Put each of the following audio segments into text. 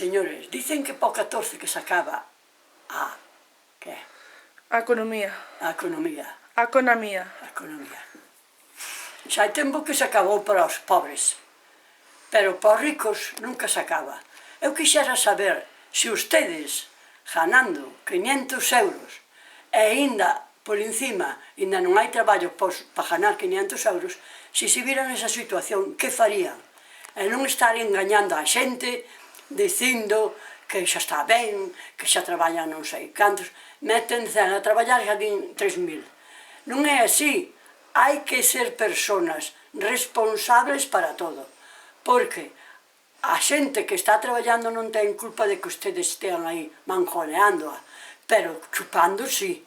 Señores, dicen que po 14 que se acaba a... que? A economía. A economía. A economía. A economía. Xa hai tempo que se acabou para os pobres, pero para os ricos nunca se acaba. Eu quixera saber se ustedes, ganando 500 euros, e ainda por encima, ainda non hai traballo para ganar 500 euros, se se viran esa situación, que farían? E non estar engañando a xente, dicindo que xa está ben, que xa traballan non sei cantos, métense a traballar xa din 3.000. Non é así, hai que ser personas responsables para todo, porque a xente que está traballando non ten culpa de que ustedes estean aí manjoneándoa, pero chupando sí,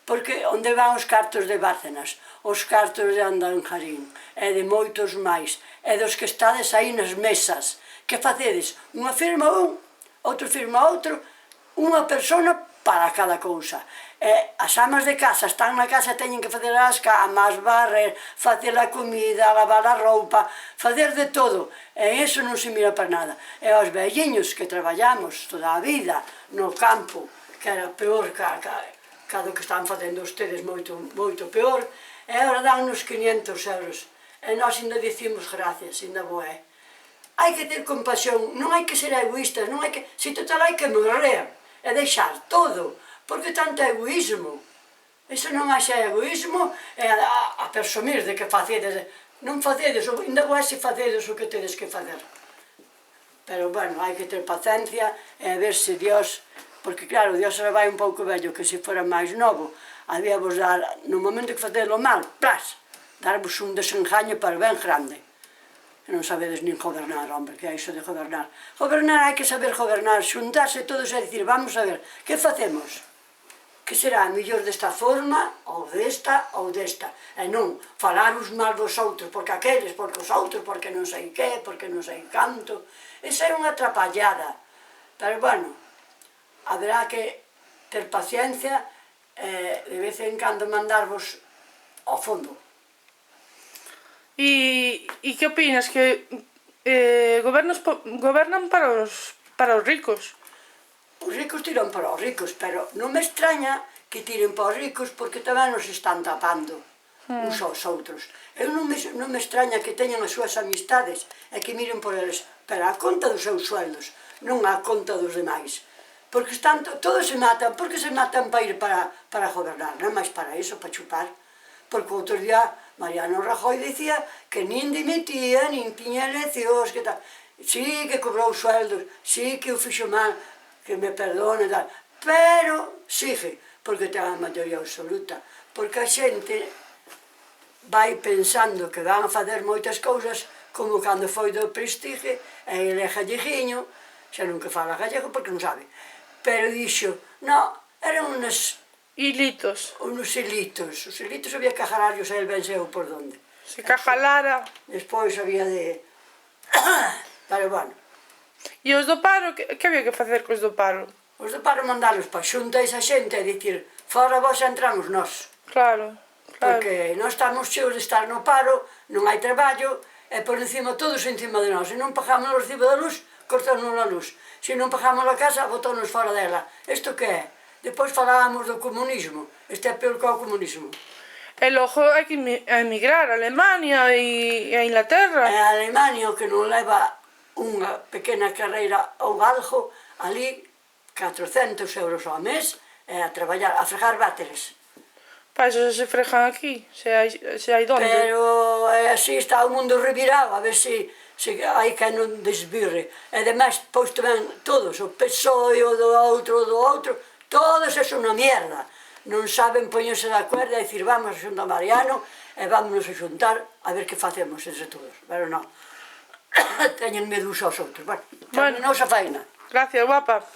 porque onde van os cartos de Bárcenas, os cartos de Andanjarín, e de moitos máis, e dos que estades aí nas mesas, que facedes? Unha firma un, outro firma outro, unha persona para cada cousa. E as amas de casa están na casa, teñen que facer as camas, barrer, facer a comida, lavar a roupa, facer de todo. E iso non se mira para nada. E os velliños que traballamos toda a vida no campo, que era peor que do que están facendo ustedes, moito peor, e agora dannos 500 euros. E nós ainda dicimos gracias, ainda boé. Hai que ter compasión, non hai que ser egoístas, non hai que... Se total hai que morrer e deixar todo, porque tanto egoísmo. Iso non hai ser egoísmo e a presumir de que facedes, non facedes, ainda boé se facedes o que tedes que facer. Pero, bueno, hai que ter paciencia e a ver se Dios... Porque, claro, Dios era vai un pouco vello, que se fora máis novo, había vos dar, no momento que facedelo mal, plas, darvos un desengaño para ben grande. E non sabedes nin gobernar, hombre, que é iso de gobernar. Gobernar hai que saber gobernar, xuntarse todos e dicir, vamos a ver, que facemos? Que será mellor desta forma, ou desta, ou desta. E non falaros mal dos outros, porque aqueles, porque os outros, porque non sei que, porque non sei canto. Esa é unha atrapallada. Pero, bueno, haberá que ter paciencia e de vez en cando mandarvos ao fondo. E que opinas? Que gobernan para os ricos? Os ricos tiran para os ricos, pero non me extraña que tiren para os ricos porque tamén nos están tapando uns aos outros. Eu non me extraña que teñan as súas amistades e que miren por eles, pero a conta dos seus sueldos, non a conta dos demais. Porque todos se matan, porque se matan para ir para gobernar, non máis para iso, para chupar. Porque outro día Mariano Rajoy dicía que nin dimitía, nin tiña eleccións, que tal. Sí que cobrou sueldos, sí que o fixo mal, que me perdone, tal. Pero sigue, porque ten a maioría absoluta. Porque a xente vai pensando que van a facer moitas cousas, como cando foi do Prestige, e ele é galleguiño, xa nunca fala gallego porque non sabe. Pero dixo, non, eran unos... Hilitos. Unos hilitos. Os hilitos había que ajararlos a él ben seu por donde. Se que ajalara... Despois había de... Pero, bueno. E os do paro, que había que facer cos do paro? Os do paro mandarlos para xunta esa xente e dicir, fora vos entramos nós. Claro, claro. Porque nós estamos cheos de estar no paro, non hai traballo, e por encima, todos encima de nós. Se non pagamos o recibo da luz, cortanos a luz. Se non pagamos a casa, botános fora dela. Isto que é? Depois falábamos do comunismo. Este é peor que o comunismo. E logo hai que emigrar a Alemania e a Inglaterra. E a Alemania, o que non leva unha pequena carreira ou algo, ali 400 euros ao mes, a traballar, a fregar váteres. Pa iso se frejan aquí, se hai donde. Pero así está o mundo revirado, a ver se hai que non desvirre. E ademais, pois tamén todos, o PSOE, o do outro, todos é unha mierda. Non saben poñerse de acordo e dicir, vamos a xuntar a Mariano e vámonos a xuntar a ver que facemos entre todos. Pero non, teñen medo uns aos outros. Bueno, terminou a faina. Gracias, guapa.